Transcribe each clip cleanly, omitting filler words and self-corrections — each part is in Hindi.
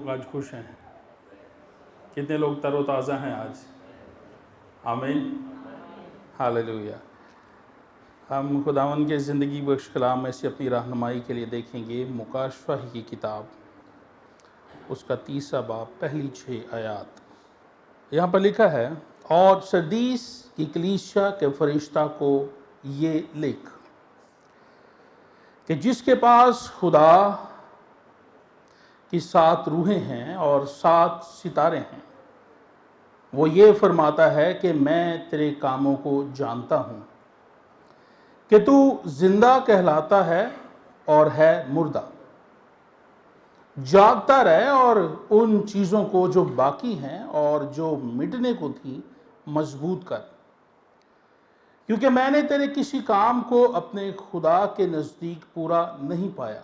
लोग आज खुश हैं? कितने लोग तरोताज़ा हैं आज? आमीन, हालेलुया। हम खुदावन के ज़िंदगी बख्श कलाम में से अपनी रहनुमाई के लिए देखेंगे मुकाशफा की किताब, उसका 3 बाब, पहली 6 आयात। यहाँ पर लिखा है, और सरदीस की कलीसिया के फरिश्ता को ये लिख कि जिसके पास खुदा की 7 रूहें हैं और 7 सितारे हैं, वो ये फरमाता है कि मैं तेरे कामों को जानता हूँ कि तू जिंदा कहलाता है और है मुर्दा। जागता रहे और उन चीज़ों को जो बाकी हैं और जो मिटने को थी मजबूत कर, क्योंकि मैंने तेरे किसी काम को अपने खुदा के नज़दीक पूरा नहीं पाया।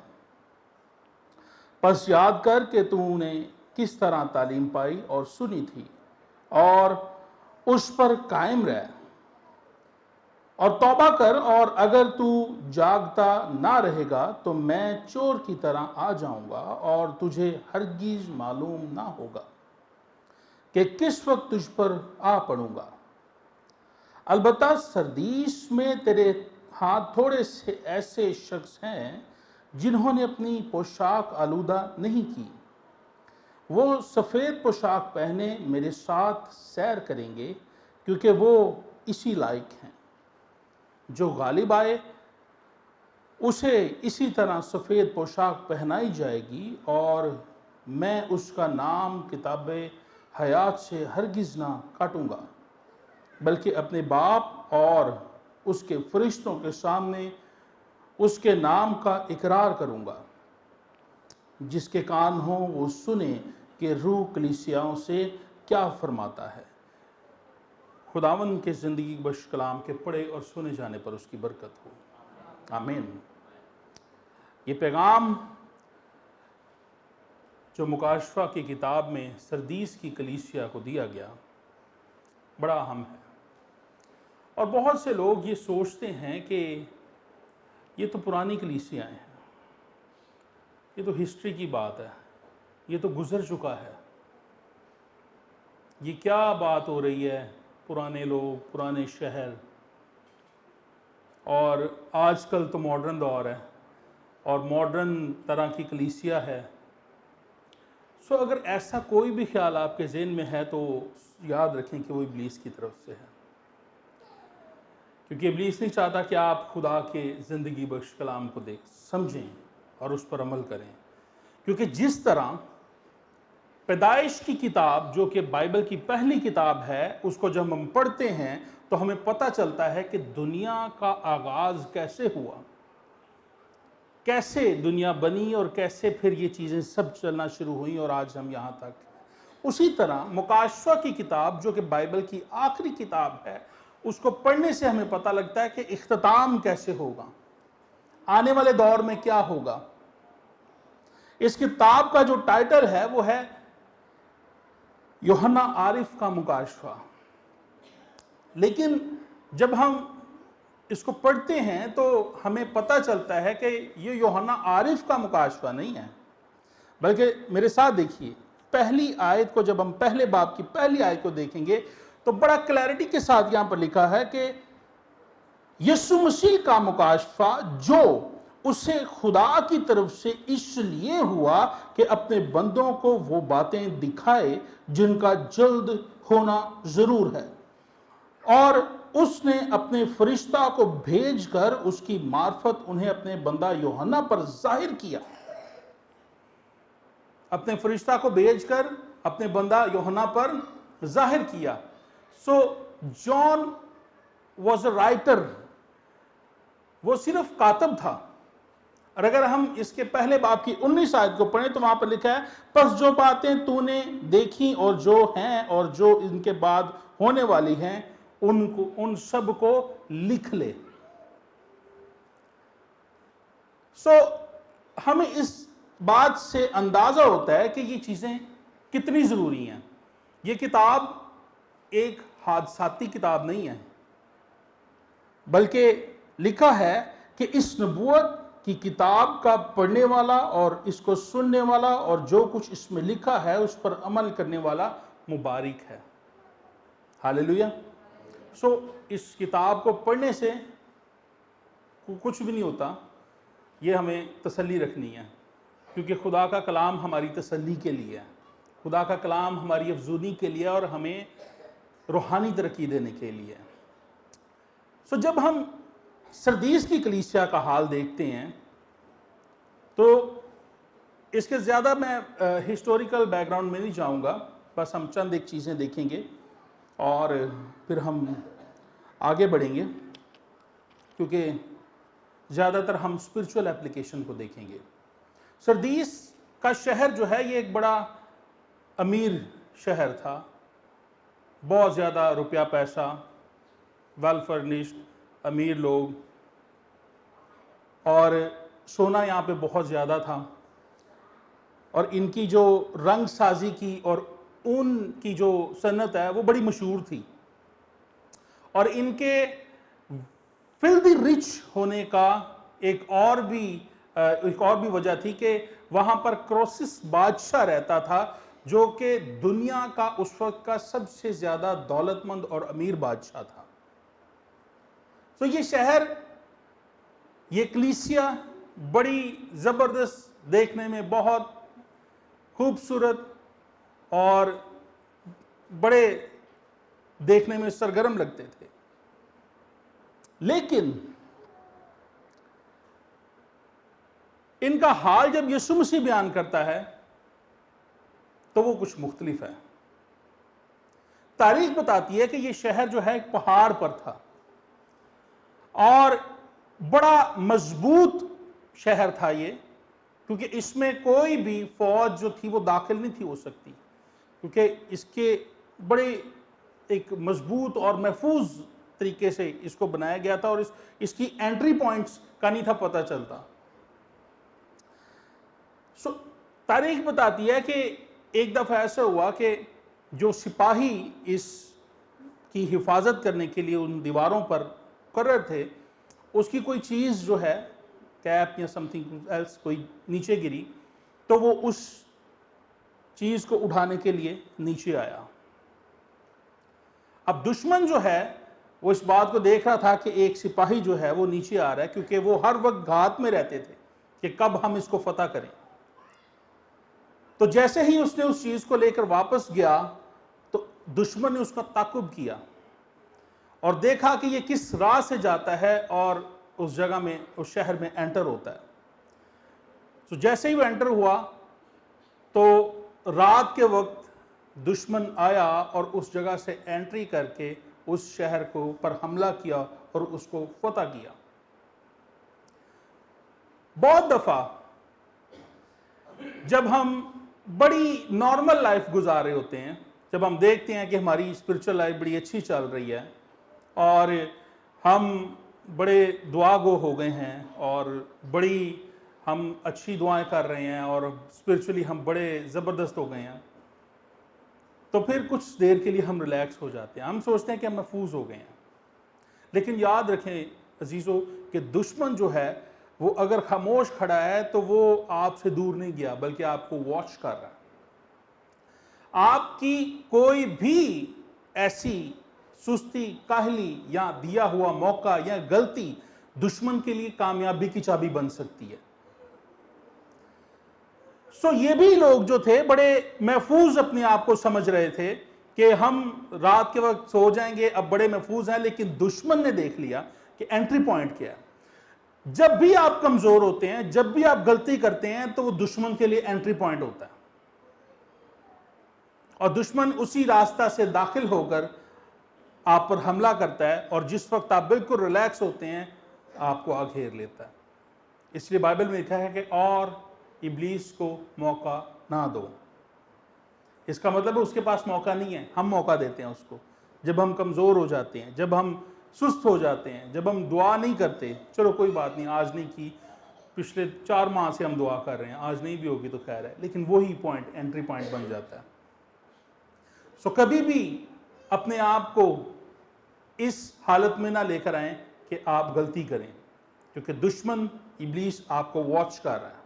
बस याद कर कि तूने किस तरह तालीम पाई और सुनी थी, और उस पर कायम रह और तौबा कर, और अगर तू जागता ना रहेगा तो मैं चोर की तरह आ जाऊंगा और तुझे हरगिज मालूम ना होगा कि किस वक्त तुझ पर आ पड़ूंगा। अलबत्ता सरदीस में तेरे हाथ थोड़े से ऐसे शख्स हैं जिन्होंने अपनी पोशाक आलूदा नहीं की। वो सफ़ेद पोशाक पहने मेरे साथ सैर करेंगे, क्योंकि वो इसी लायक हैं। जो गालिब आए उसे इसी तरह सफ़ेद पोशाक पहनाई जाएगी, और मैं उसका नाम किताबे हयात से हरगिज़ ना काटूंगा, बल्कि अपने बाप और उसके फरिश्तों के सामने उसके नाम का इकरार करूंगा। जिसके कान हो वो सुने कि रूह कलीसियाओं से क्या फरमाता है। खुदावन के ज़िंदगी बख्श कलाम के पढ़े और सुने जाने पर उसकी बरकत हो, आमीन। ये पैगाम जो मुकाशफा की किताब में सरदीस की कलीसिया को दिया गया बड़ा अहम है, और बहुत से लोग ये सोचते हैं कि ये तो पुरानी कलीसियाएँ हैं, ये तो हिस्ट्री की बात है, ये तो गुजर चुका है, ये क्या बात हो रही है, पुराने लोग, पुराने शहर, और आजकल तो मॉडर्न दौर है और मॉडर्न तरह की कलीसिया है। सो अगर ऐसा कोई भी ख्याल आपके ज़हन में है तो याद रखें कि वो इब्लीस की तरफ से है, क्योंकि इब्लीस नहीं चाहता कि आप खुदा के ज़िंदगी बख्श कलाम को देख समझें और उस पर अमल करें। क्योंकि जिस तरह पैदाइश की किताब, जो कि बाइबल की पहली किताब है, उसको जब हम पढ़ते हैं तो हमें पता चलता है कि दुनिया का आगाज़ कैसे हुआ, कैसे दुनिया बनी और कैसे फिर ये चीज़ें सब चलना शुरू हुई और आज हम यहाँ तक। उसी तरह मुकाशफा की किताब, जो कि बाइबल की आखिरी किताब है, उसको पढ़ने से हमें पता लगता है कि इख्तिताम कैसे होगा, आने वाले दौर में क्या होगा। इस किताब का जो टाइटल है वो है यूहन्ना आरिफ का मुकाशफा। लेकिन जब हम इसको पढ़ते हैं तो हमें पता चलता है कि ये यूहन्ना आरिफ का मुकाशफा नहीं है, बल्कि मेरे साथ देखिए, पहली आयत को जब हम पहले बाब की पहली आयत को देखेंगे तो बड़ा क्लैरिटी के साथ यहां पर लिखा है कि यीशु मसीह का मुकाशफा, जो उसे खुदा की तरफ से इसलिए हुआ कि अपने बंदों को वो बातें दिखाए जिनका जल्द होना जरूर है, और उसने अपने फरिश्ता को भेजकर उसकी मार्फत उन्हें अपने बंदा यूहन्ना पर जाहिर किया। अपने फरिश्ता को भेजकर अपने बंदा यूहन्ना पर जाहिर किया। सो जॉन वॉज अ राइटर, वो सिर्फ कातब था। और अगर हम इसके पहले बाब की 19 आयत को पढ़ें तो वहां पर लिखा है, बस जो बातें तूने देखी और जो हैं और जो इनके बाद होने वाली हैं उनको, उन सब को लिख ले। हमें इस बात से अंदाजा होता है कि ये चीजें कितनी जरूरी हैं। ये किताब एक हादसाती किताब नहीं है, बल्कि लिखा है कि इस नबूवत कि किताब का पढ़ने वाला और इसको सुनने वाला और जो कुछ इसमें लिखा है उस पर अमल करने वाला मुबारक है। हालेलुया। इस किताब को पढ़ने से कुछ भी नहीं होता, ये हमें तसल्ली रखनी है, क्योंकि खुदा का कलाम हमारी तसल्ली के लिए है, खुदा का कलाम हमारी अफजूनी के लिए और हमें रूहानी तरक्की देने के लिए है। जब हम सरदीस की कलीसिया का हाल देखते हैं तो इसके ज़्यादा मैं हिस्टोरिकल बैकग्राउंड में नहीं जाऊंगा, बस हम चंद एक चीज़ें देखेंगे और फिर हम आगे बढ़ेंगे, क्योंकि ज़्यादातर हम स्पिरिचुअल एप्लीकेशन को देखेंगे। सरदीस का शहर जो है ये एक बड़ा अमीर शहर था, बहुत ज़्यादा रुपया पैसा, वेल फर्निश्ड, अमीर लोग, और सोना यहाँ पे बहुत ज़्यादा था, और इनकी जो रंग साजी की और ऊन की जो सनत है वो बड़ी मशहूर थी। और इनके फिल्दी रिच होने का एक और भी वजह थी कि वहाँ पर क्रोसिस बादशाह रहता था, जो कि दुनिया का उस वक्त का सबसे ज़्यादा दौलतमंद और अमीर बादशाह था। ये शहर, ये कलीसिया बड़ी ज़बरदस्त, देखने में बहुत खूबसूरत और बड़े देखने में सरगर्म लगते थे। लेकिन इनका हाल जब यीशु मसीह बयान करता है तो वो कुछ मुख्तलिफ है। तारीख बताती है कि ये शहर जो है एक पहाड़ पर था और बड़ा मजबूत शहर था ये, क्योंकि इसमें कोई भी फौज जो थी वो दाखिल नहीं थी हो सकती, क्योंकि इसके बड़े एक मजबूत और महफूज तरीके से इसको बनाया गया था और इसकी एंट्री पॉइंट्स का नहीं था पता चलता। तारीख बताती है कि एक दफ़ा ऐसा हुआ कि जो सिपाही इसकी हिफाजत करने के लिए उन दीवारों पर मुकर्रर थे, उसकी कोई चीज़ जो है, कैप या समथिंग एल्स कोई नीचे गिरी, तो वो उस चीज़ को उठाने के लिए नीचे आया। अब दुश्मन जो है वो इस बात को देख रहा था कि एक सिपाही जो है वो नीचे आ रहा है, क्योंकि वो हर वक्त घात में रहते थे कि कब हम इसको फतह करें। तो जैसे ही उसने उस चीज़ को लेकर वापस गया तो दुश्मन ने उसका ताकुब किया और देखा कि ये किस राह से जाता है और उस जगह में, उस शहर में एंटर होता है। तो जैसे ही वो एंटर हुआ तो रात के वक्त दुश्मन आया और उस जगह से एंट्री करके उस शहर को पर हमला किया और उसको फतह किया। बहुत दफा जब हम बड़ी नॉर्मल लाइफ गुजार रहे होते हैं, जब हम देखते हैं कि हमारी स्पिरिचुअल लाइफ बड़ी अच्छी चल रही है और हम बड़े दुआ गो हो गए हैं और बड़ी हम अच्छी दुआएं कर रहे हैं और स्पिरिचुअली हम बड़े ज़बरदस्त हो गए हैं, तो फिर कुछ देर के लिए हम रिलैक्स हो जाते हैं, हम सोचते हैं कि हम महफूज हो गए हैं। लेकिन याद रखें अजीज़ों कि दुश्मन जो है वो अगर खामोश खड़ा है तो वो आपसे दूर नहीं गया, बल्कि आपको वॉच कर रहा है। आपकी कोई भी ऐसी सुस्ती, काहली या दिया हुआ मौका या गलती दुश्मन के लिए कामयाबी की चाबी बन सकती है। ये भी लोग जो थे बड़े महफूज अपने आप को समझ रहे थे कि हम रात के वक्त सो जाएंगे, अब बड़े महफूज हैं। लेकिन दुश्मन ने देख लिया कि एंट्री पॉइंट क्या है। जब भी आप कमजोर होते हैं, जब भी आप गलती करते हैं, तो वो दुश्मन के लिए एंट्री पॉइंट होता है और दुश्मन उसी रास्ता से दाखिल होकर आप पर हमला करता है और जिस वक्त आप बिल्कुल रिलैक्स होते हैं आपको आघेर लेता है। इसलिए बाइबल में लिखा है कि और इब्लीस को मौका ना दो। इसका मतलब है उसके पास मौका नहीं है, हम मौका देते हैं उसको। जब हम कमज़ोर हो जाते हैं, जब हम सुस्त हो जाते हैं, जब हम दुआ नहीं करते, चलो कोई बात नहीं, आज नहीं की, पिछले 4 माह से हम दुआ कर रहे हैं, आज नहीं भी होगी तो खैर है, लेकिन वही पॉइंट एंट्री पॉइंट बन जाता है। कभी भी अपने आप को इस हालत में ना लेकर आए कि आप गलती करें। क्योंकि दुश्मन इब्लीस आपको वॉच कर रहा है,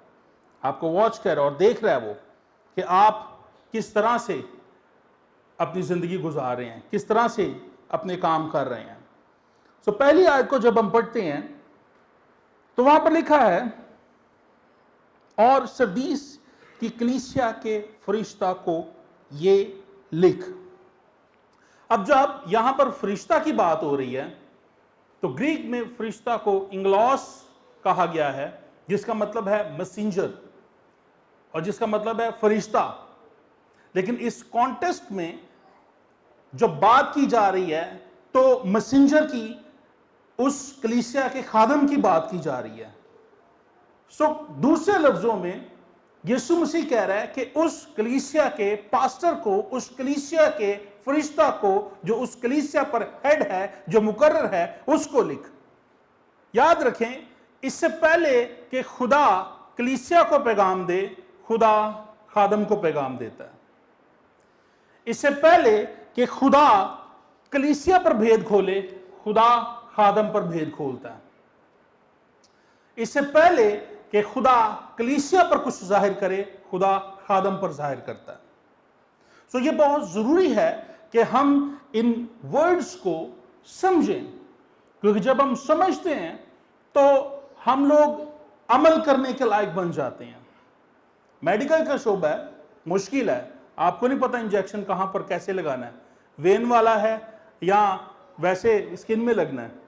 आपको वॉच कर रहा है और देख रहा है वो कि आप किस तरह से अपनी जिंदगी गुजार रहे हैं, किस तरह से अपने काम कर रहे हैं। सो पहली आयत को जब हम पढ़ते हैं तो वहां पर लिखा है, और सरदीस की कलीसिया के फरिश्ता को ये लिख। अब जब यहां पर फरिश्ता की बात हो रही है तो ग्रीक में फरिश्ता को इंग्लॉस कहा गया है, जिसका मतलब है मैसेंजर और जिसका मतलब है फरिश्ता। लेकिन इस कॉन्टेक्स्ट में जब बात की जा रही है तो मैसेंजर की, उस कलीसिया के खादम की बात की जा रही है। सो दूसरे लफ्जों में यीशु मसीह कह रहा है कि उस कलीसिया के पास्टर को, उस कलीसिया के फरिश्ता को, जो उस कलीसिया पर हेड है, जो मुकर्रर है, उसको लिख। याद रखें, इससे पहले कि खुदा कलीसिया को पैगाम दे, खुदा खादम को पैगाम देता है। इससे पहले कि खुदा कलीसिया पर भेद खोले, खुदा खादम पर भेद खोलता है। इससे पहले कि खुदा कलीसिया पर कुछ जाहिर करे, खुदा खादम पर जाहिर करता है। सो ये बहुत जरूरी है कि हम इन वर्ड्स को समझें, क्योंकि जब हम समझते हैं तो हम लोग अमल करने के लायक बन जाते हैं। मेडिकल का शोबा है, मुश्किल है, आपको नहीं पता इंजेक्शन कहां पर कैसे लगाना है, वेन वाला है या वैसे स्किन में लगना है।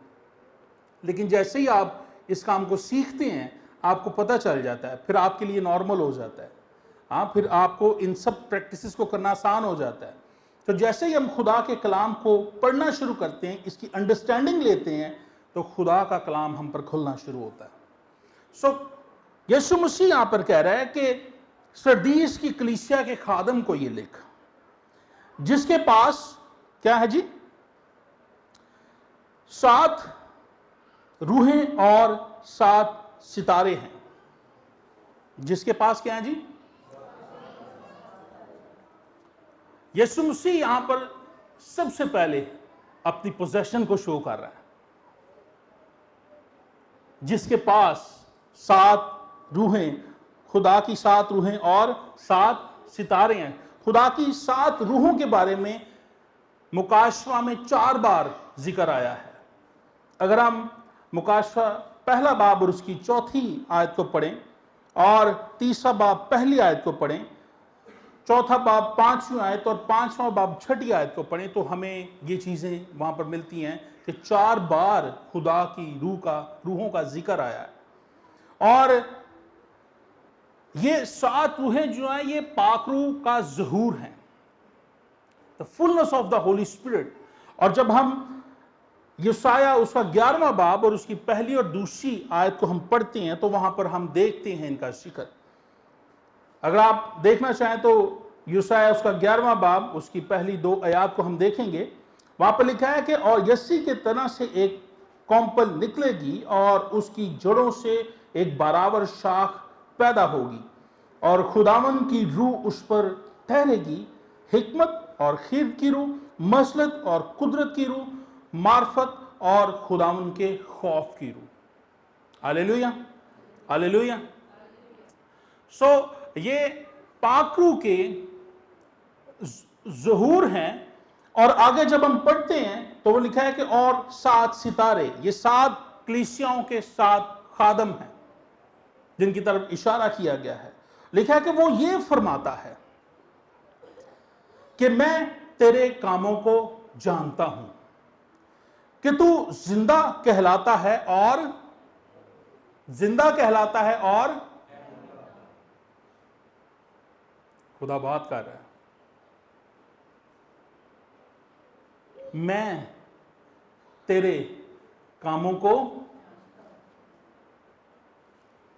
लेकिन जैसे ही आप इस काम को सीखते हैं आपको पता चल जाता है, फिर आपके लिए नॉर्मल हो जाता है। हाँ, फिर आपको इन सब प्रैक्टिसेस को करना आसान हो जाता है। तो जैसे ही हम खुदा के कलाम को पढ़ना शुरू करते हैं, इसकी अंडरस्टैंडिंग लेते हैं, तो खुदा का कलाम हम पर खुलना शुरू होता है। सो यीशु मसीह यहां पर कह रहा है कि सरदीस की कलीसिया के खादम को ये लिख, जिसके पास क्या है जी, 7 रूहें और 7 सितारे हैं। जिसके पास क्या है जी? यीशु मसीह यहां पर सबसे पहले अपनी पोजेशन को शो कर रहा है, जिसके पास 7 रूहें, खुदा की 7 रूहें और 7 सितारे हैं। खुदा की 7 रूहों के बारे में मुकाशवा में 4 बार जिक्र आया है। अगर हम मुकाशवा पहला बाब और उसकी 4थी आयत को पढ़ें और तीसरा बाब पहली आयत को पढ़ें, चौथा बाब 5वीं आयत और 5वां बाब 6ठी आयत को पढ़ें, तो हमें ये चीजें वहां पर मिलती हैं कि 4 बार खुदा की रूहों का जिक्र आया है। और ये 7 रूहें जो हैं ये पाक रूह का ज़हूर हैं, the fullness of the Holi spirit. और जब हम यशाया उसका 11वां बाब और उसकी पहली और दूसरी आयत को हम पढ़ते हैं तो वहां पर हम देखते हैं इनका जिक्र। अगर आप देखना चाहें तो यशाया उसका 11वां बाब उसकी पहली 2 आयत को हम देखेंगे। वहां पर लिखा है कि और यस्सी के तना से एक कौंपल निकलेगी और उसकी जड़ों से एक बराबर शाख पैदा होगी और खुदावन की रूह उस पर ठहरेगी, हिकमत और खीर की रूह, मसलत और कुदरत की रूह, मार्फत और खुदावन के खौफ की रूह। Hallelujah, hallelujah. सो ये पाक रूह के ज़हूर हैं। और आगे जब हम पढ़ते हैं तो वो लिखा है कि और 7 सितारे, ये 7 कलीसियाओं के 7 खादम हैं जिनकी तरफ इशारा किया गया है। लिखा है कि वो ये फरमाता है कि मैं तेरे कामों को जानता हूं कि तू जिंदा कहलाता है और खुदा बात कर रहा है, मैं तेरे कामों को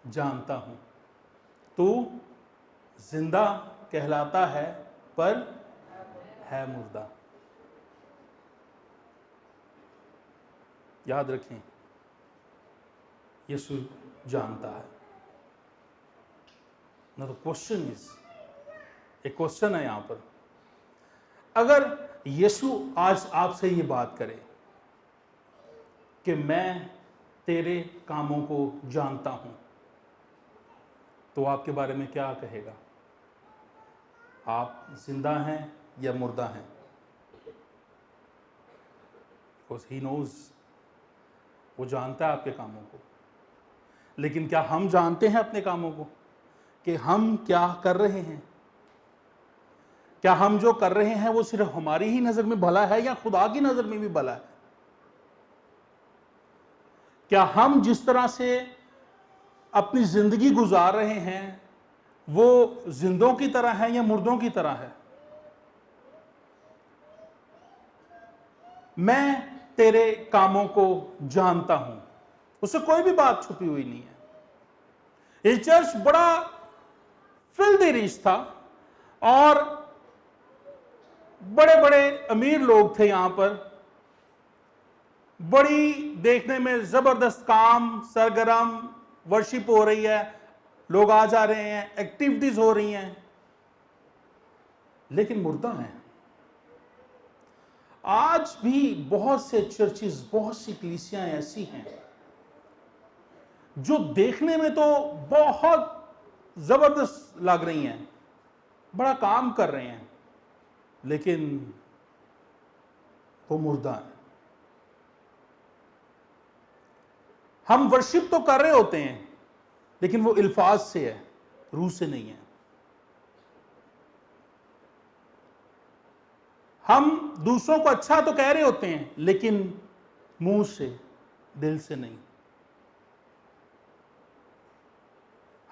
जानता हूं, तू जिंदा कहलाता है पर है मुर्दा। याद रखें, यीशु जानता है ना। तो क्वेश्चन इज, एक क्वेश्चन है यहां पर, अगर यीशु आज आपसे ये बात करे कि मैं तेरे कामों को जानता हूं, तो आपके बारे में क्या कहेगा? आप जिंदा हैं या मुर्दा हैं? बिकॉज ही नोज, वो जानता है आपके कामों को। लेकिन क्या हम जानते हैं अपने कामों को कि हम क्या कर रहे हैं? क्या हम जो कर रहे हैं वो सिर्फ हमारी ही नजर में भला है या खुदा की नजर में भी भला है? क्या हम जिस तरह से अपनी जिंदगी गुजार रहे हैं वो जिंदों की तरह है या मुर्दों की तरह है? मैं तेरे कामों को जानता हूं, उससे कोई भी बात छुपी हुई नहीं है। ये चर्च बड़ा फिल्दी रिच था और बड़े बड़े अमीर लोग थे यहां पर, बड़ी देखने में जबरदस्त काम, सरगर्म वर्शिप हो रही है, लोग आ जा रहे हैं, एक्टिविटीज हो रही हैं, लेकिन मुर्दा हैं। आज भी बहुत से चर्चेस, बहुत सी कलीसियां ऐसी हैं जो देखने में तो बहुत जबरदस्त लग रही हैं, बड़ा काम कर रहे हैं, लेकिन वो मुर्दा है। हम वर्शिप तो कर रहे होते हैं लेकिन वो अल्फाज से है, रूह से नहीं है। हम दूसरों को अच्छा तो कह रहे होते हैं लेकिन मुंह से, दिल से नहीं।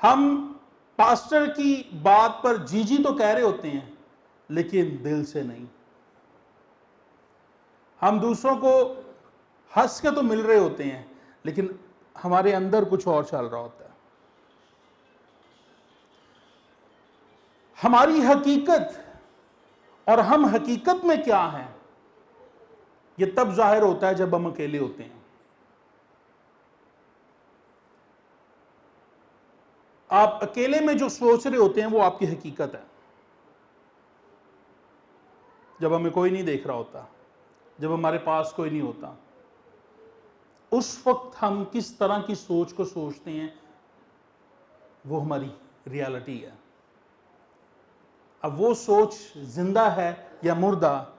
हम पास्टर की बात पर जी जी तो कह रहे होते हैं लेकिन दिल से नहीं। हम दूसरों को हंस के तो मिल रहे होते हैं लेकिन हमारे अंदर कुछ और चल रहा होता है। हमारी हकीकत और हम हकीकत में क्या हैं, ये तब जाहिर होता है जब हम अकेले होते हैं। आप अकेले में जो सोच रहे होते हैं वो आपकी हकीकत है। जब हमें कोई नहीं देख रहा होता, जब हमारे पास कोई नहीं होता, उस वक्त हम किस तरह की सोच को सोचते हैं वो हमारी रियलिटी है। अब वो सोच जिंदा है या मुर्दा,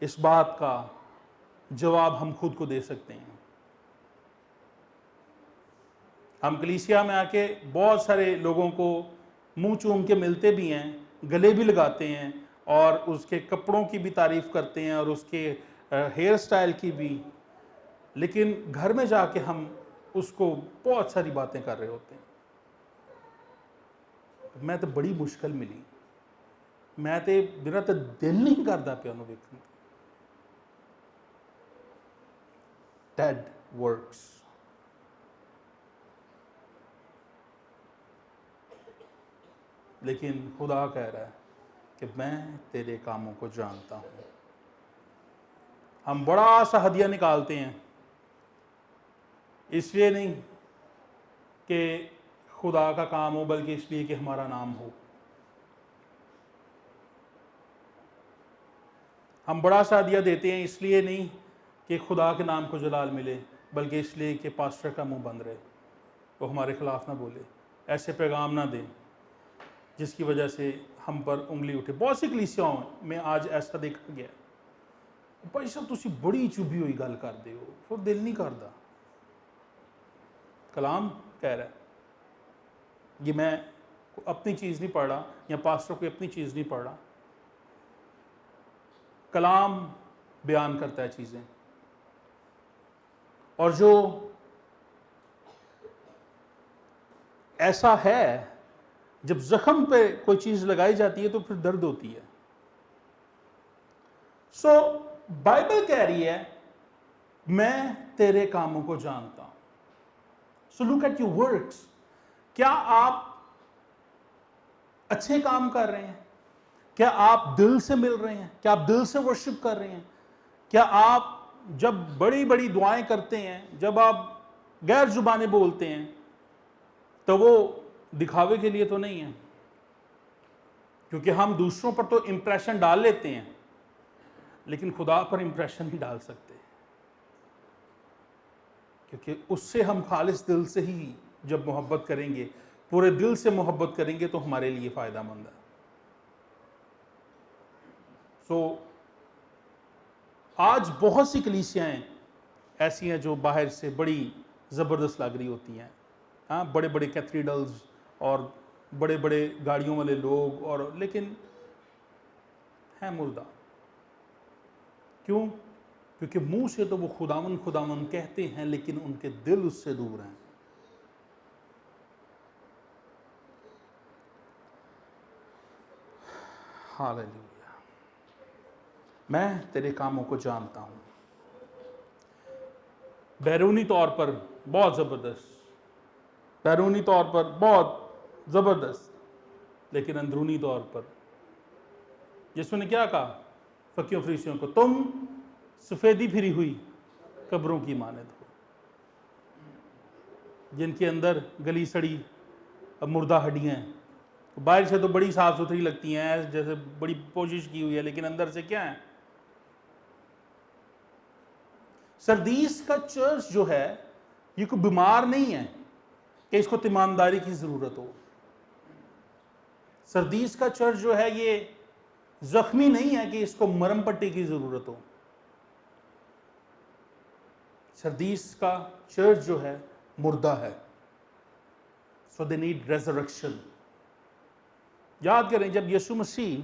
इस बात का जवाब हम खुद को दे सकते हैं। हम कलीसिया में आके बहुत सारे लोगों को मुंह चूम के मिलते भी हैं, गले भी लगाते हैं और उसके कपड़ों की भी तारीफ करते हैं और उसके हेयर स्टाइल की भी, लेकिन घर में जाके हम उसको बहुत सारी बातें कर रहे होते हैं। मैं तो बड़ी मुश्किल मिली, मैं तो मेरा तो दिल नहीं करता पिया ਉਹਨੂੰ ਵੇਖਣ ਦਾ। Dead works। लेकिन खुदा कह रहा है कि मैं तेरे कामों को जानता हूं। हम बड़ा सा हदिया निकालते हैं, इसलिए नहीं कि खुदा का काम हो बल्कि इसलिए कि हमारा नाम हो। हम बड़ा सा हदिया देते हैं इसलिए नहीं कि खुदा के नाम को जलाल मिले, बल्कि इसलिए कि पास्टर का मुंह बंद रहे, वो हमारे खिलाफ ना बोले, ऐसे पैगाम ना दें जिसकी वजह से हम पर उंगली उठे। बहुत सी कलीसियाओं में आज ऐसा देखा गया, भाई साहब तुसी बड़ी चुभी हुई गल करते हो, फिर दिल नहीं करता। कलाम कह रहा है, ये मैं अपनी चीज़ नहीं पढ़ रहा या पास्टर कोई अपनी चीज़ नहीं पढ़ रहा, कलाम बयान करता है चीज़ें। और जो ऐसा है, जब जख्म पे कोई चीज़ लगाई जाती है तो फिर दर्द होती है। सो बाइबल कह रही है मैं तेरे कामों को जानता हूं। So look at your works. क्या आप अच्छे काम कर रहे हैं? क्या आप दिल से मिल रहे हैं? क्या आप दिल से वर्शिप कर रहे हैं? क्या आप जब बड़ी बड़ी दुआएं करते हैं, जब आप गैर जुबाने बोलते हैं, तो वो दिखावे के लिए तो नहीं है, क्योंकि हम दूसरों पर तो इंप्रेशन डाल लेते हैं लेकिन खुदा पर इंप्रेशन नहीं डाल सकते। क्योंकि उससे हम खालिस दिल से ही जब मोहब्बत करेंगे, पूरे दिल से मोहब्बत करेंगे, तो हमारे लिए फ़ायदेमंद है। आज बहुत सी कलीसियाएँ ऐसी हैं जो बाहर से बड़ी ज़बरदस्त लग रही होती हैं, हाँ, बड़े बड़े कैथेड्रल्स और बड़े बड़े गाड़ियों वाले लोग, और लेकिन हैं मुर्दा। क्यों? क्योंकि मुंह से तो वो खुदावन खुदावन कहते हैं, लेकिन उनके दिल उससे दूर हैं। हालेलुया। मैं तेरे कामों को जानता हूं। बैरूनी तौर पर बहुत ज़बरदस्त, बैरूनी तौर पर बहुत ज़बरदस्त, लेकिन अंदरूनी तौर पर यीशु ने क्या कहा फकीरों फरीसियों को? तुम सफ़ेदी फिरी हुई कब्रों की मानद हो, जिनके अंदर गली सड़ी मुर्दा हड्डियाँ हैं। बाहर से तो बड़ी साफ सुथरी लगती हैं, जैसे बड़ी कोशिश की हुई है, लेकिन अंदर से क्या है? सरदीस का चर्च जो है, ये कोई बीमार नहीं है कि इसको तीमानदारी की ज़रूरत हो। सरदीस का चर्च जो है, ये जख्मी नहीं है कि इसको मरहम पट्टी की ज़रूरत हो। सरदीस का चर्च जो है मुर्दा है, सो दे नीड रेजरेक्शन। याद करें, जब यीशु मसीह,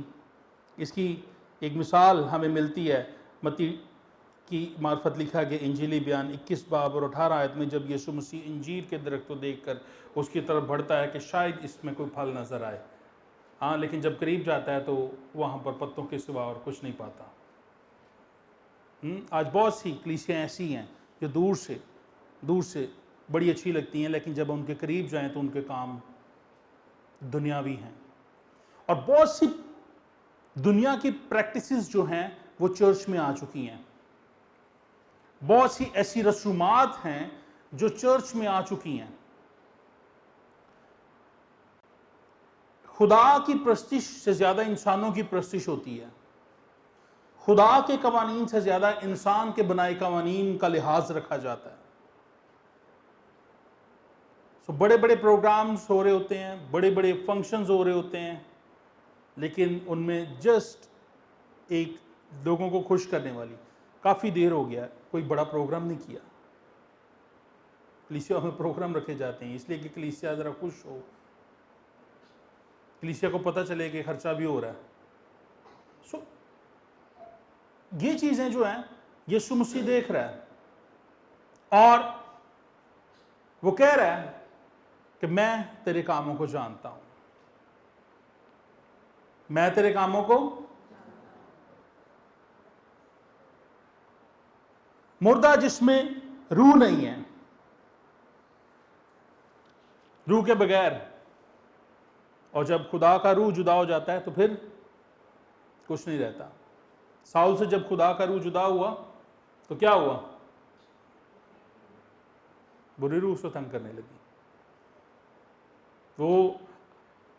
इसकी एक मिसाल हमें मिलती है मत्ती की मार्फत लिखा गया इंजीली बयान 21 बाब और 18 आयत में, जब यीशु मसीह इंजीर के दरख्त को देखकर उसकी तरफ बढ़ता है कि शायद इसमें कोई फल नज़र आए, हाँ, लेकिन जब करीब जाता है तो वहाँ पर पत्तों के सिवा और कुछ नहीं पाता। आज बहुत सी कलीसियाँ ऐसी हैं जो दूर से बड़ी अच्छी लगती हैं, लेकिन जब उनके करीब जाएं तो उनके काम दुनियावी हैं। और बहुत सी दुनिया की प्रैक्टिसेस जो हैं वो चर्च में आ चुकी हैं। बहुत सी ऐसी रसूमात हैं जो चर्च में आ चुकी हैं। खुदा की प्रस्तिश से ज़्यादा इंसानों की प्रस्तिश होती है। खुदा के कवानीन से ज़्यादा इंसान के बनाए कवानीन का लिहाज रखा जाता है। सो बड़े बड़े प्रोग्राम्स हो रहे होते हैं, बड़े बड़े फंक्शंस हो रहे होते हैं, लेकिन उनमें जस्ट एक लोगों को खुश करने वाली, काफ़ी देर हो गया कोई बड़ा प्रोग्राम नहीं किया। कलीसिया में प्रोग्राम रखे जाते हैं इसलिए कि कलीसिया ज़रा खुश हो, कलीसिया को पता चले कि खर्चा भी हो रहा है। सो ये चीज़ें जो हैं यीशु मसीह देख रहा है, और वो कह रहा है कि मैं तेरे कामों को जानता हूं, मैं तेरे कामों को। मुर्दा जिसमें रूह नहीं है, रूह के बगैर, और जब खुदा का रूह जुदा हो जाता है तो फिर कुछ नहीं रहता। साउल से जब खुदा का रूह जुदा हुआ तो क्या हुआ? बुरी रूह उसको तंग करने लगी। वो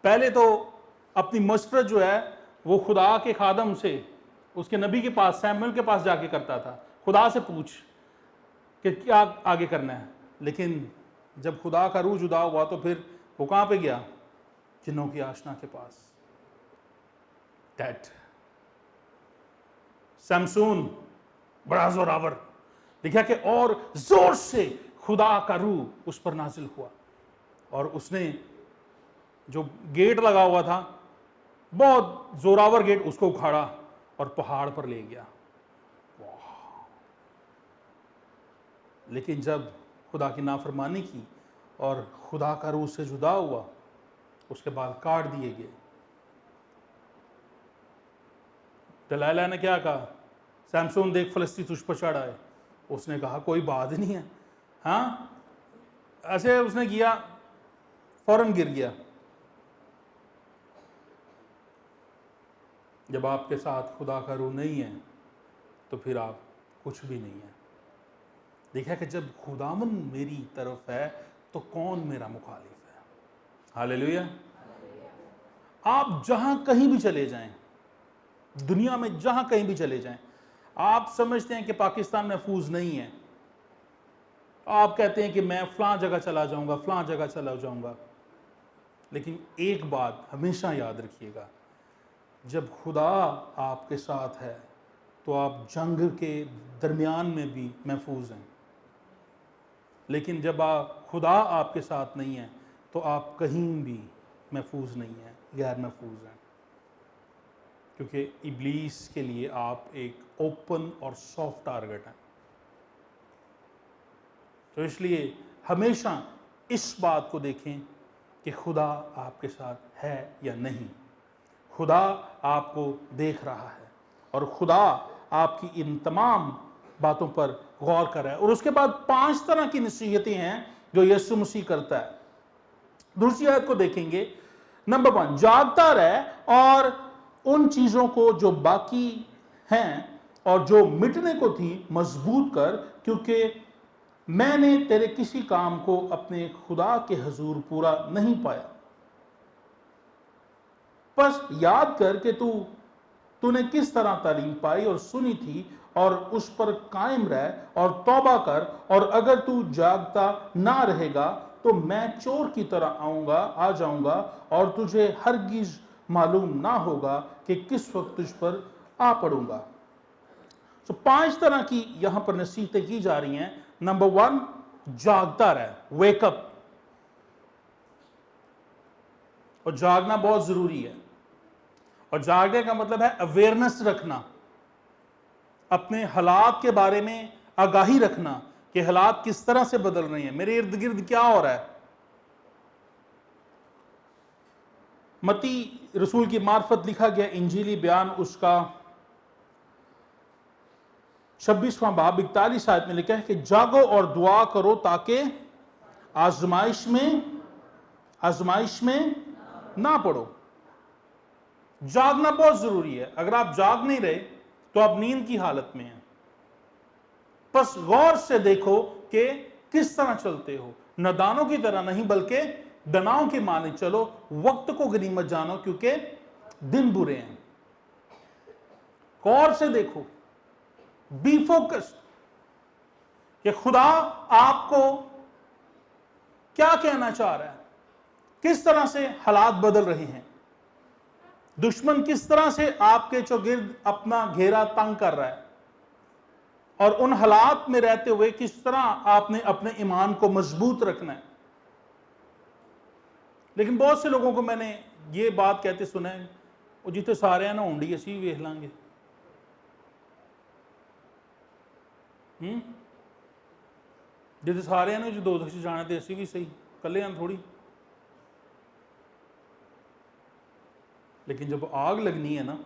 पहले तो अपनी मशवरत जो है वो खुदा के खादम से, उसके नबी के पास, सैमुएल के पास जाके करता था, खुदा से पूछ कि क्या आगे करना है। लेकिन जब खुदा का रूह जुदा हुआ तो फिर वो कहाँ पे गया? जिन्नों की आशना के पास। डेड। सैमसून बड़ा जोरावर, लिखा कि और जोर से खुदा का रूह उस पर नाजिल हुआ, और उसने जो गेट लगा हुआ था, बहुत जोरावर गेट, उसको उखाड़ा और पहाड़ पर ले गया। लेकिन जब खुदा की नाफरमानी की और खुदा का रूह से जुदा हुआ, उसके बाल काट दिए गए। दलाइला ने क्या कहा? सैमसून देख फलस्ती तुझ पर चढ़ आए। उसने कहा कोई बात नहीं है, हाँ, ऐसे उसने किया, फौरन गिर गया। जब आपके साथ खुदा का रूह नहीं है तो फिर आप कुछ भी नहीं है। देखा कि जब खुदावन मेरी तरफ है तो कौन मेरा मुखालिफ है? हालेलुया। आप जहां कहीं भी चले जाएं, दुनिया में जहां कहीं भी चले जाएं, आप समझते हैं कि पाकिस्तान महफूज नहीं है, आप कहते हैं कि मैं फलां जगह चला जाऊंगा, फलां जगह चला जाऊंगा, लेकिन एक बात हमेशा याद रखिएगा, जब खुदा आपके साथ है तो आप जंग के दरमियान में भी महफूज हैं, लेकिन जब खुदा आपके साथ नहीं है तो आप कहीं भी महफूज नहीं हैं, गैर महफूज हैं, क्योंकि इब्लीस के लिए आप एक ओपन और सॉफ्ट टारगेट हैं। तो इसलिए हमेशा इस बात को देखें कि खुदा आपके साथ है या नहीं। खुदा आपको देख रहा है और खुदा आपकी इन तमाम बातों पर गौर कर रहा है। और उसके बाद 5 तरह की नसीहतें हैं जो यीशु मसीह करता है। दूसरी आयत को देखेंगे, नंबर 1, जागता रह और उन चीजों को जो बाकी हैं और जो मिटने को थी मजबूत कर, क्योंकि मैंने तेरे किसी काम को अपने खुदा के हुजूर पूरा नहीं पाया। बस याद कर कि तूने किस तरह तालीम पाई और सुनी थी, और उस पर कायम रह और तौबा कर, और अगर तू जागता ना रहेगा तो मैं चोर की तरह आ जाऊंगा और तुझे हरगिज मालूम ना होगा कि किस वक्त तुझ पर आ पड़ूंगा। तो 5 तरह की यहां पर नसीहतें की जा रही हैं। नंबर 1, जागता रह, वेकअप। और जागना बहुत जरूरी है, और जागने का मतलब है अवेयरनेस रखना, अपने हालात के बारे में आगाही रखना कि हालात किस तरह से बदल रहे हैं, मेरे इर्द गिर्द क्या हो रहा है। मत्ती रसूल की मार्फत लिखा गया इंजीली बयान उसका 26वां बाब 41 आयत में लिखा है कि जागो और दुआ करो ताकि आजमाइश में ना पड़ो। जागना बहुत जरूरी है। अगर आप जाग नहीं रहे तो आप नींद की हालत में हैं। बस गौर से देखो कि किस तरह चलते हो, नादानों की तरह नहीं बल्कि दनाओं के माने चलो, वक्त को गनीमत जानो क्योंकि दिन बुरे हैं। गौर से देखो, बी फोकस्ड कि खुदा आपको क्या कहना चाह रहा है, किस तरह से हालात बदल रहे हैं, दुश्मन किस तरह से आपके चौगिर्द अपना घेरा तंग कर रहा है, और उन हालात में रहते हुए किस तरह आपने अपने ईमान को मजबूत रखना है। लेकिन बहुत से लोगों को मैंने ये बात कहते सुना है, वो जितने सारे हैं ना होंडी असी वेख लांगे। जितने सारे हैं ना जो 2 दक्षी जाने तो असी भी सही, कले हैं थोड़ी। लेकिन जब आग लगनी है ना,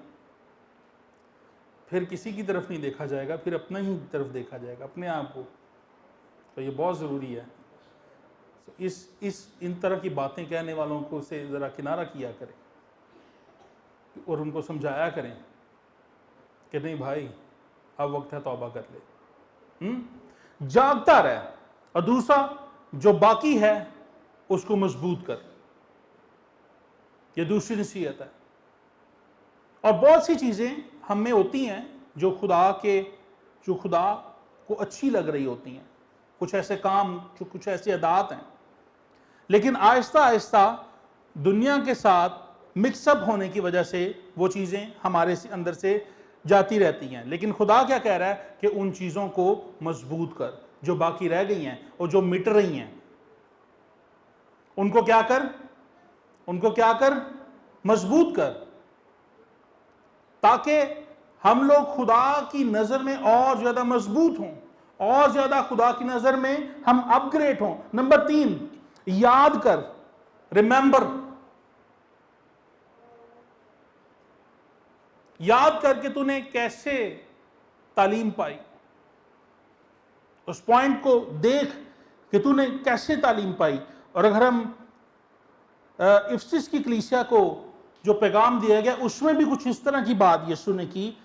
फिर किसी की तरफ नहीं देखा जाएगा, फिर अपने ही तरफ देखा जाएगा, अपने आप को। तो ये बहुत ज़रूरी है। इन तरह की बातें कहने वालों को से ज़रा किनारा किया करें और उनको समझाया करें कि नहीं भाई, अब वक्त है तौबा कर ले। जागता रहे, और दूसरा जो बाकी है उसको मजबूत कर। ये दूसरी नसीहत है। और बहुत सी चीज़ें हम में होती हैं जो खुदा को अच्छी लग रही होती हैं, कुछ ऐसे काम, जो कुछ ऐसी अदात हैं, लेकिन आहिस्ता आहिस्ता दुनिया के साथ मिक्सअप होने की वजह से वो चीज़ें हमारे अंदर से जाती रहती हैं। लेकिन खुदा क्या कह रहा है कि उन चीज़ों को मजबूत कर, जो बाकी रह गई हैं और जो मिट रही हैं, उनको क्या कर, मजबूत कर, ताकि हम लोग खुदा की नजर में और ज्यादा मजबूत हों, और ज्यादा खुदा की नजर में हम अपग्रेड हों। नंबर 3, याद कर, रिमेंबर। याद करके तूने कैसे तालीम पाई, उस पॉइंट को देख कि तूने कैसे तालीम पाई। और अगर हम इफ्सिस की कलीसिया को जो पैगाम दिया गया उसमें भी कुछ इस तरह की बात यीशु ने की।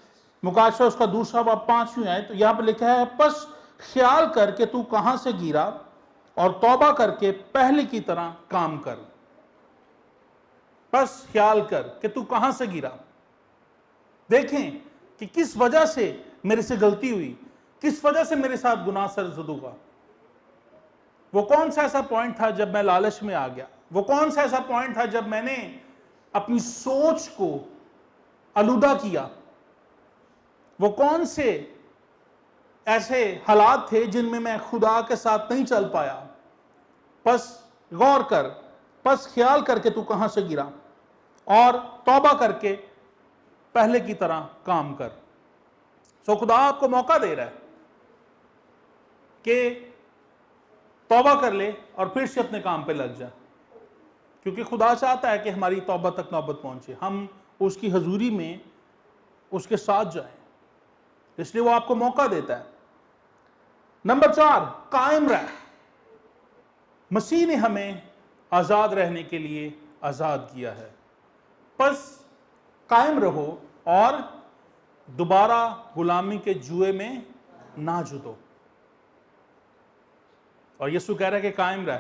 मुकाशवा उसका 2 बाब 5वीं आयत, तो यहां पर लिखा है, बस ख्याल कर कि तू कहां से गिरा और तौबा करके पहले की तरह काम कर। बस ख्याल कर कि तू कहां से गिरा, देखें कि किस वजह से मेरे से गलती हुई, किस वजह से मेरे साथ गुनाह सरजद हुआ, वो कौन सा ऐसा पॉइंट था जब मैं लालच में आ गया? वो कौन सा ऐसा पॉइंट था जब मैंने अपनी सोच को आलूदा किया? वो कौन से ऐसे हालात थे जिनमें मैं खुदा के साथ नहीं चल पाया? बस गौर कर, बस ख्याल करके तू कहां से गिरा, और तौबा करके पहले की तरह काम कर। सो खुदा आपको मौका दे रहा है कि तौबा कर ले और फिर से अपने काम पे लग जा, क्योंकि खुदा चाहता है कि हमारी तौबा तक नौबत पहुंचे, हम उसकी हजूरी में उसके साथ जाएं, इसलिए वो आपको मौका देता है। नंबर 4, कायम रह। मसीह ने हमें आजाद रहने के लिए आजाद किया है, बस कायम रहो और दोबारा गुलामी के जुए में ना जुटो। और यीशु कह रहा है कि कायम रह,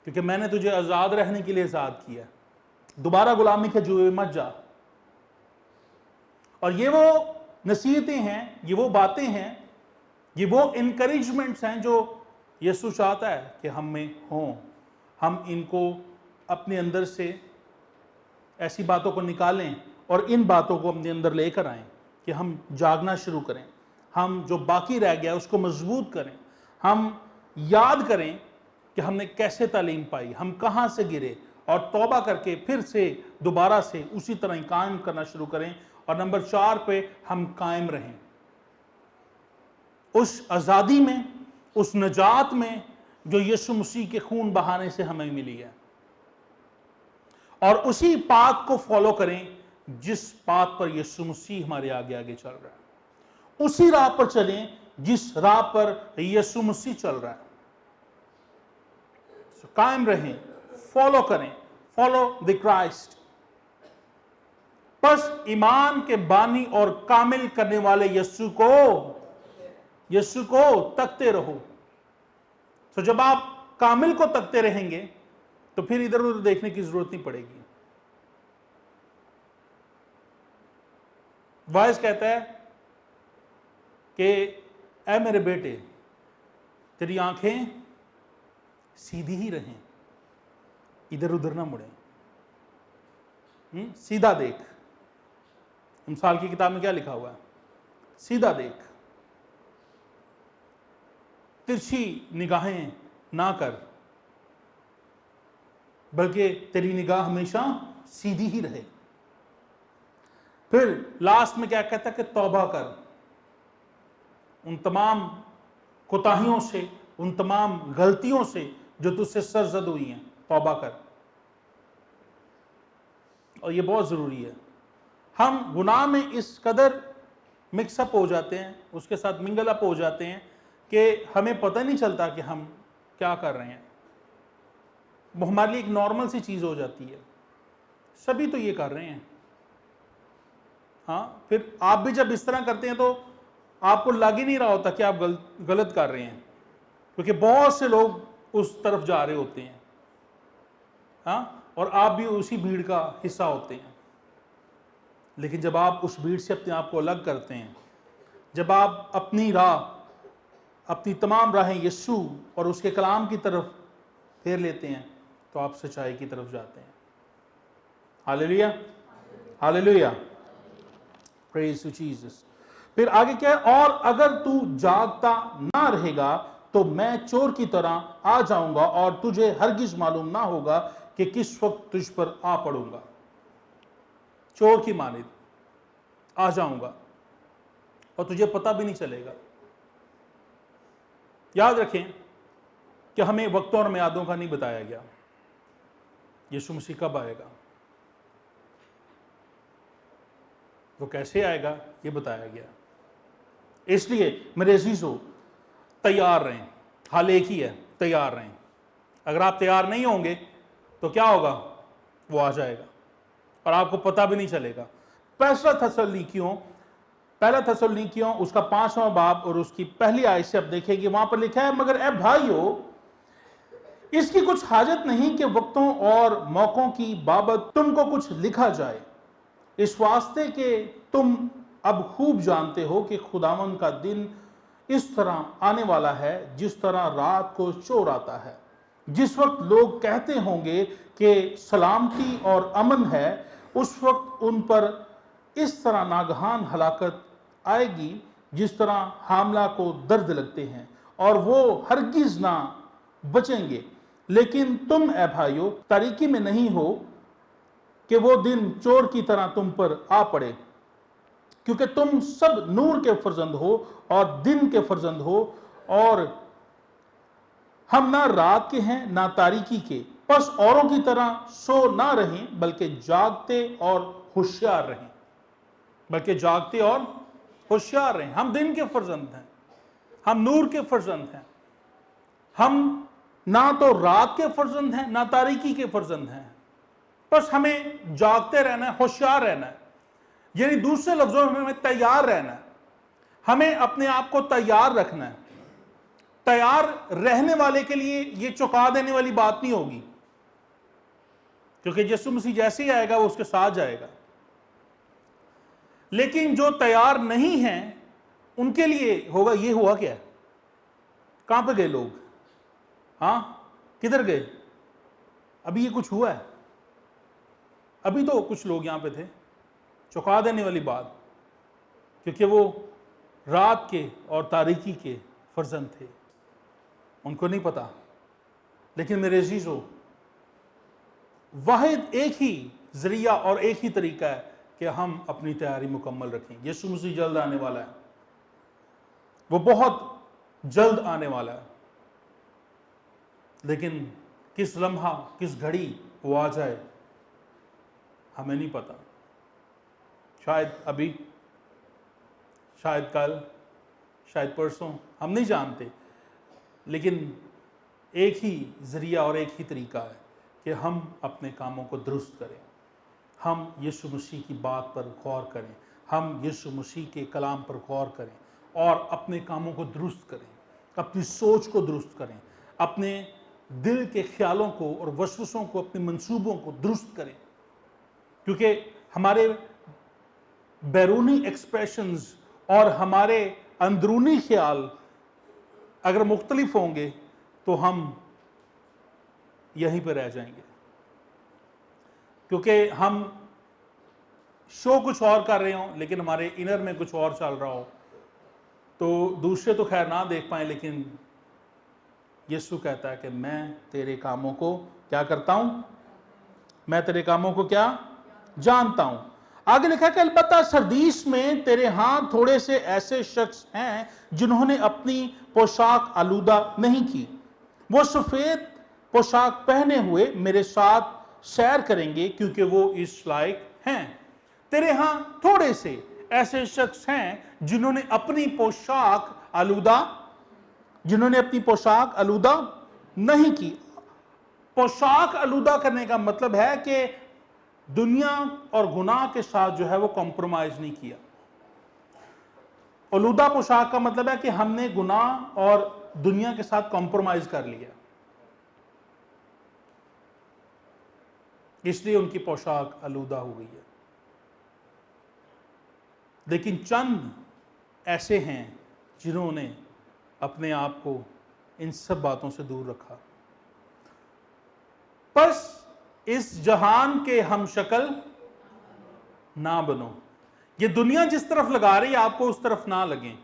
क्योंकि मैंने तुझे आजाद रहने के लिए आजाद किया, दोबारा गुलामी के जुए में मत जा। और ये वो नसीहतें हैं, ये वो बातें हैं, ये वो इनकरेजमेंट्स हैं जो यीशु चाहता है कि हम में हों। हम इनको अपने अंदर से ऐसी बातों को निकालें और इन बातों को अपने अंदर लेकर आएं कि हम जागना शुरू करें, हम जो बाकी रह गया उसको मजबूत करें, हम याद करें कि हमने कैसे तालीम पाई, हम कहां से गिरे, और तौबा करके फिर से दोबारा से उसी तरह ही कायम करना शुरू करें। और नंबर 4 पे हम कायम रहें उस आज़ादी में, उस नजात में जो यीशु मसीह के खून बहाने से हमें मिली है, और उसी पाथ को फॉलो करें जिस पाथ पर यीशु मसीह हमारे आगे आगे चल रहा है। उसी राह पर चलें जिस राह पर यीशु मसीह चल रहा है। कायम रहें, फॉलो करें, फॉलो द क्राइस्ट। बस ईमान के बानी और कामिल करने वाले यीशु को तकते रहो। तो जब आप कामिल को तकते रहेंगे तो फिर इधर उधर देखने की जरूरत नहीं पड़ेगी। वाइस कहता है कि ऐ मेरे बेटे, तेरी आंखें सीधी ही रहें, इधर उधर ना मुड़े, सीधा देख। मिसाल की किताब में क्या लिखा हुआ है? सीधा देख, तिरछी निगाहें ना कर, बल्कि तेरी निगाह हमेशा सीधी ही रहे। फिर लास्ट में क्या कहता है कि तौबा कर, उन तमाम कोताहियों से, उन तमाम गलतियों से जो तुझसे सरजद हुई हैं, तौबा कर। और ये बहुत जरूरी है। हम गुनाह में इस कदर मिक्सअप हो जाते हैं, उसके साथ मिंगल अप हो जाते हैं कि हमें पता नहीं चलता कि हम क्या कर रहे हैं। वो हमारे लिए एक नॉर्मल सी चीज हो जाती है, सभी तो ये कर रहे हैं। हाँ, फिर आप भी जब इस तरह करते हैं तो आपको लग ही नहीं रहा होता कि आप गलत कर रहे हैं, क्योंकि बहुत से लोग उस तरफ जा रहे होते हैं। हाँ, और आप भी उसी भीड़ का हिस्सा होते हैं। लेकिन जब आप उस भीड़ से अपने आप को अलग करते हैं, जब आप अपनी राह, अपनी तमाम राहें यीशु और उसके कलाम की तरफ फेर लेते हैं, तो आप सच्चाई की तरफ जाते हैं। Hallelujah, hallelujah, praise to Jesus. फिर आगे क्या है? और अगर तू जागता ना रहेगा तो मैं चोर की तरह आ जाऊंगा और तुझे हरगिज मालूम ना होगा कि किस वक्त तुझ पर आ पड़ूंगा। चोर की मानिद आ जाऊंगा और तुझे पता भी नहीं चलेगा। याद रखें कि हमें वक्तों और मियादों का नहीं बताया गया, यीशु मसीह कब आएगा, वो कैसे आएगा ये बताया गया। इसलिए मेरे अजीजों, तैयार रहें। हाल एक ही है, तैयार रहें। अगर आप तैयार नहीं होंगे तो क्या होगा? वो आ जाएगा और आपको पता भी नहीं चलेगा। पहला थस्सलुनीकियों उसका 5वां बाब और उसकी पहली आयत से आप देखेंगे, वहां पर लिखा है, मगर ए भाइयों, इसकी कुछ हाजत नहीं कि वक्तों और मौकों की बाबत तुमको कुछ लिखा जाए, इस वास्ते कि तुम अब खूब जानते हो कि खुदावंद का दिन इस तरह आने वाला है जिस तरह रात को चोर आता है। जिस वक्त लोग कहते होंगे कि सलामती और अमन है, उस वक्त उन पर इस तरह नागहान हलाकत आएगी जिस तरह हामला को दर्द लगते हैं, और वो हरगिज ना बचेंगे। लेकिन तुम ए भाइयों तारीकी में नहीं हो कि वो दिन चोर की तरह तुम पर आ पड़े, क्योंकि तुम सब नूर के फर्जंद हो और दिन के फर्जंद हो, और हम ना रात के हैं ना तारीकी के। बस औरों की तरह सो ना रहें, बल्कि जागते और होशियार रहें। बल्कि जागते और होशियार रहें। हम दिन के फर्जंद हैं, हम नूर के फर्जंद हैं। हम ना तो रात के फर्जंद हैं ना तारीकी के फर्जंद हैं। बस हमें जागते रहना है, होशियार रहना है। यानी दूसरे लफ्जों में हमें तैयार रहना है, हमें अपने आप को तैयार रखना है। तैयार रहने वाले के लिए यह चौंका देने वाली बात नहीं होगी, क्योंकि यीशु मसीह जैसे ही आएगा वो उसके साथ जाएगा। लेकिन जो तैयार नहीं है उनके लिए होगा, ये हुआ क्या, कहां पे गए लोग, हां किधर गए, अभी ये कुछ हुआ है? अभी तो कुछ लोग यहां पे थे। चौंका देने वाली बात, क्योंकि वो रात के और तारीकी के फर्जंद थे, उनको नहीं पता। लेकिन मेरे अजीजों, वाहिद एक ही जरिया और एक ही तरीका है कि हम अपनी तैयारी मुकम्मल रखें। यीशु मसीह जल्द आने वाला है, वो बहुत जल्द आने वाला है। लेकिन किस लम्हा किस घड़ी वो आ जाए हमें नहीं पता। शायद अभी, शायद कल, शायद परसों, हम नहीं जानते। लेकिन एक ही जरिया और एक ही तरीका है कि हम अपने कामों को दुरुस्त करें, हम यीशु मसीह की बात पर गौर करें, हम यीशु मसीह के कलाम पर गौर करें और अपने कामों को दुरुस्त करें, अपनी सोच को दुरुस्त करें, अपने दिल के ख्यालों को और वसवसों को, अपने मंसूबों को दुरुस्त करें। क्योंकि हमारे बैरूनी एक्सप्रेशंस और हमारे अंदरूनी ख्याल अगर मुख्तलिफ होंगे तो हम यहीं पर रह जाएंगे। क्योंकि हम शो कुछ और कर रहे हों लेकिन हमारे इनर में कुछ और चल रहा हो, तो दूसरे तो खैर ना देख पाए, लेकिन यीशु कहता है कि मैं तेरे कामों को क्या करता हूं, मैं तेरे कामों को क्या जानता हूं। आगे लिखा है कि अलबत्ता सरदीस में तेरे हाथ थोड़े से ऐसे शख्स हैं जिन्होंने अपनी पोशाक आलूदा नहीं की। वो सफेद पोशाक पहने हुए मेरे साथ सैर करेंगे क्योंकि वो इस लायक हैं। तेरे यहां थोड़े से ऐसे शख्स हैं जिन्होंने अपनी पोशाक आलूदा नहीं की। पोशाक आलूदा करने का मतलब है कि दुनिया और गुनाह के साथ जो है वो कॉम्प्रोमाइज नहीं किया। आलूदा पोशाक का मतलब है कि हमने गुनाह और दुनिया के साथ कॉम्प्रोमाइज कर लिया, इसलिए उनकी पोशाक आलूदा हो गई है। लेकिन चंद ऐसे हैं जिन्होंने अपने आप को इन सब बातों से दूर रखा। बस इस जहान के हम शक्ल ना बनो। ये दुनिया जिस तरफ लगा रही है आपको उस तरफ ना लगे।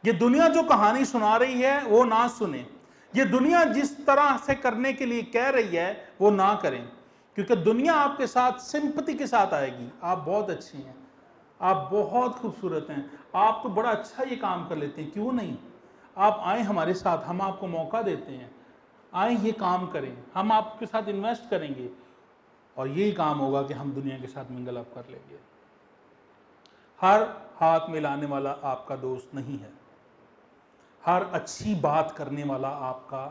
ये दुनिया जो कहानी सुना रही है वो ना सुने। ये दुनिया जिस तरह से करने के लिए कह रही है वो ना करें, क्योंकि दुनिया आपके साथ सिंपैथी के साथ आएगी। आप बहुत अच्छे हैं, आप बहुत खूबसूरत हैं, आप तो बड़ा अच्छा ये काम कर लेते हैं, क्यों नहीं, आप आए हमारे साथ, हम आपको मौका देते हैं, आए ये काम करें, हम आपके साथ इन्वेस्ट करेंगे और यही काम होगा कि हम दुनिया के साथ मिंगल अप कर लेंगे। हर हाथ मिलाने वाला आपका दोस्त नहीं है, हर अच्छी बात करने वाला आपका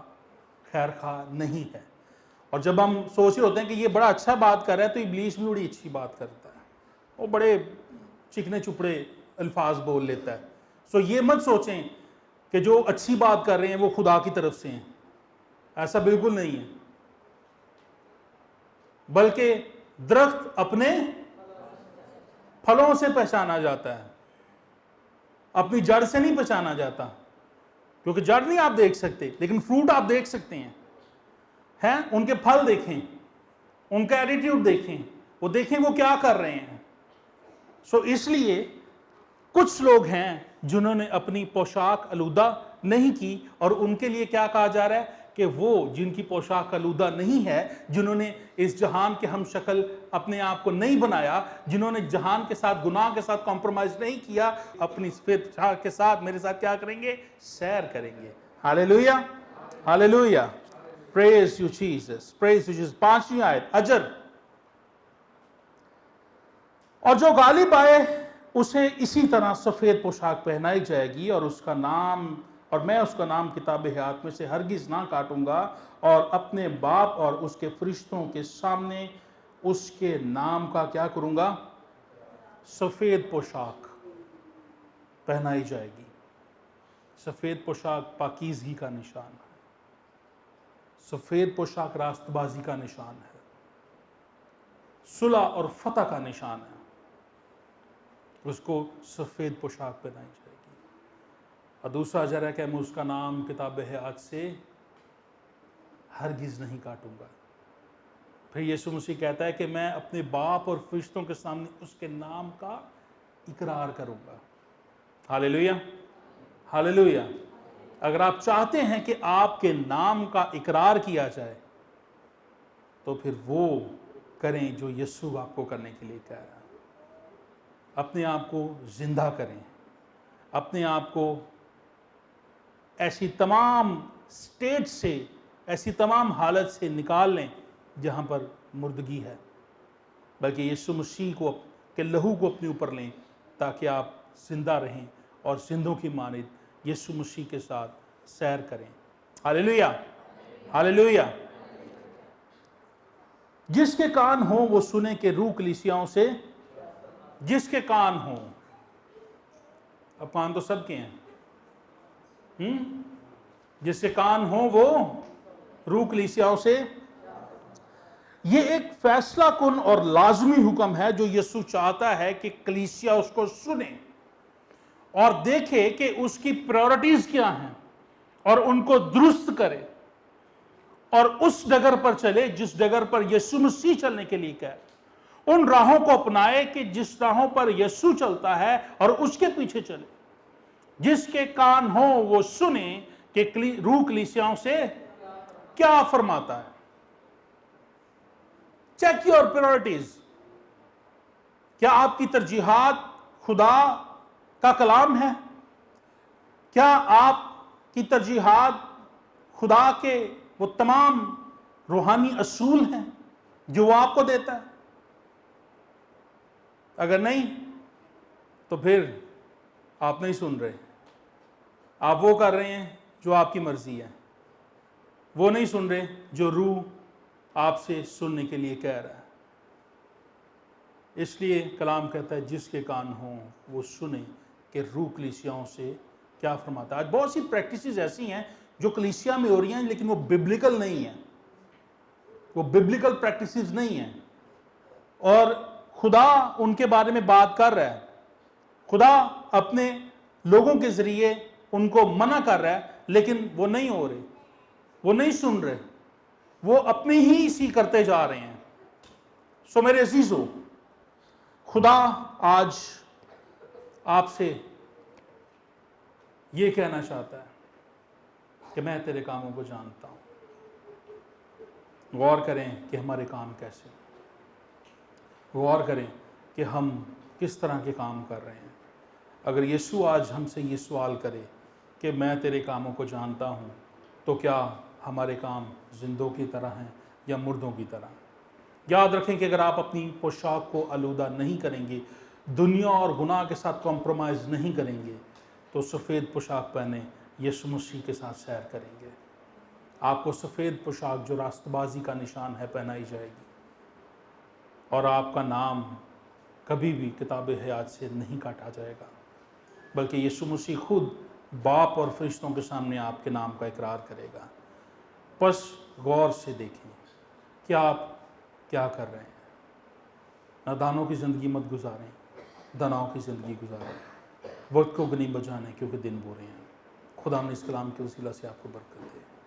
खैरखा नहीं है। और जब हम सोच रहे होते हैं कि ये बड़ा अच्छा बात कर रहा है तो इब्लीस भी बड़ी अच्छी बात करता है, वो बड़े चिकने चुपड़े अल्फाज बोल लेता है। सो ये मत सोचें कि जो अच्छी बात कर रहे हैं वो खुदा की तरफ से हैं, ऐसा बिल्कुल नहीं है। बल्कि दरख्त अपने फलों से पहचाना जाता है, अपनी जड़ से नहीं पहचाना जाता। क्योंकि जड़ नहीं आप देख सकते, लेकिन फ्रूट आप देख सकते हैं? उनके फल देखें, उनका एटीट्यूड देखें, वो देखें वो क्या कर रहे हैं। सो इसलिए कुछ लोग हैं जिन्होंने अपनी पोशाक आलूदा नहीं की, और उनके लिए क्या कहा जा रहा है कि वो जिनकी पोशाक आलूदा नहीं है, जिन्होंने इस जहान के हम शक्ल अपने आप को नहीं बनाया, जिन्होंने जहान के साथ, गुनाह के साथ कॉम्प्रोमाइज नहीं किया, अपनी सफेद पोशाक के साथ मेरे साथ क्या करेंगे? सैर करेंगे। Hallelujah, hallelujah, praise you Jesus, praise you Jesus. 5वीं आयत, अजर, और जो गालिब आए उसे इसी तरह सफेद पोशाक पहनाई जाएगी, और उसका नाम, और मैं उसका नाम किताब हयात में से हरगिज ना काटूंगा, और अपने बाप और उसके फरिश्तों के सामने उसके नाम का क्या करूंगा? सफेद पोशाक पहनाई जाएगी। सफेद पोशाक पाकीज़गी का निशान है, सफेद पोशाक रास्तबाजी का निशान है, सुलह और फतह का निशान है। उसको सफेद पोशाक पहनाई जाएगी। और दूसरा अजर है कि मैं उसका नाम किताब हयात से हरगिज नहीं काटूंगा। फिर यीशु मसीह कहता है कि मैं अपने बाप और फरिश्तों के सामने उसके नाम का इकरार करूंगा। Hallelujah, hallelujah. अगर आप चाहते हैं कि आपके नाम का इकरार किया जाए, तो फिर वो करें जो यीशु आपको करने के लिए कह रहा है। अपने आप को जिंदा करें, अपने आप को ऐसी तमाम स्टेट से, ऐसी तमाम हालत से निकाल लें जहाँ पर मुर्दगी है, बल्कि यीशु मसीह को के लहू को अपने ऊपर लें, ताकि आप जिंदा रहें और जिंदों की मानिद यीशु मसीह के साथ सैर करें। Hallelujah, hallelujah. जिसके कान हो वो सुने के रूह कलीसियाओं से, जिसके कान हो, अब कान तो सबके हैं, जिसके कान हो वो रूह कलीसियाओं से। ये एक फैसला कुन और लाजमी हुक्म है जो यीशु चाहता है कि कलीसिया उसको सुने और देखे कि उसकी प्रायोरिटीज क्या हैं, और उनको दुरुस्त करे, और उस डगर पर चले जिस डगर पर यीशु मसीह चलने के लिए कहे। उन राहों को अपनाए कि जिस राहों पर यीशु चलता है, और उसके पीछे चले। जिसके कान हो वो सुने कि रूह कलीसियाओं से क्या फरमाता है। Check your priorities. क्या आपकी तरजीहात खुदा का कलाम है? क्या आपकी तरजीहात खुदा के वो तमाम रूहानी असूल हैं जो वो आपको देता है? अगर नहीं, तो फिर आप नहीं सुन रहे। आप वो कर रहे हैं जो आपकी मर्जी है, वो नहीं सुन रहे जो रूह आपसे सुनने के लिए कह रहा है। इसलिए कलाम कहता है जिसके कान हों वो सुने कि रूह कलीसियाओं से क्या फरमाता है। आज बहुत सी प्रैक्टिसेस ऐसी हैं जो कलीसिया में हो रही हैं, लेकिन वो बिब्लिकल नहीं है, वो बिब्लिकल प्रैक्टिसेस नहीं हैं, और खुदा उनके बारे में बात कर रहा है। खुदा अपने लोगों के जरिए उनको मना कर रहा है, लेकिन वो नहीं हो रहे, वो नहीं सुन रहे, वो अपनी ही सी करते जा रहे हैं। सो मेरे अजीजों, खुदा आज आपसे ये कहना चाहता है कि मैं तेरे कामों को जानता हूं। गौर करें कि हमारे काम कैसे हैं, गौर करें कि हम किस तरह के काम कर रहे हैं। अगर यीशु आज हमसे ये सवाल करे कि मैं तेरे कामों को जानता हूँ, तो क्या हमारे काम जिंदों की तरह हैं या मुर्दों की तरह? याद रखें कि अगर आप अपनी पोशाक को आलूदा नहीं करेंगे, दुनिया और गुनाह के साथ कॉम्प्रोमाइज़ नहीं करेंगे, तो सफ़ेद पोशाक पहने यीशु मसीह के साथ सैर करेंगे। आपको सफ़ेद पोशाक जो रास्तबाजी का निशान है पहनाई जाएगी, और आपका नाम कभी भी किताब हयात से नहीं काटा जाएगा, बल्कि यीशु मसीह खुद बाप और फरिश्तों के सामने आपके नाम का इकरार करेगा। बस गौर से देखें कि आप क्या कर रहे हैं। नादानों की ज़िंदगी मत गुजारें, दानाओं की ज़िंदगी गुजारें। वक्त को गनीमत जाने क्योंकि दिन बुरे हैं। खुदा इस कलाम के वसीला से आपको बरकत दे।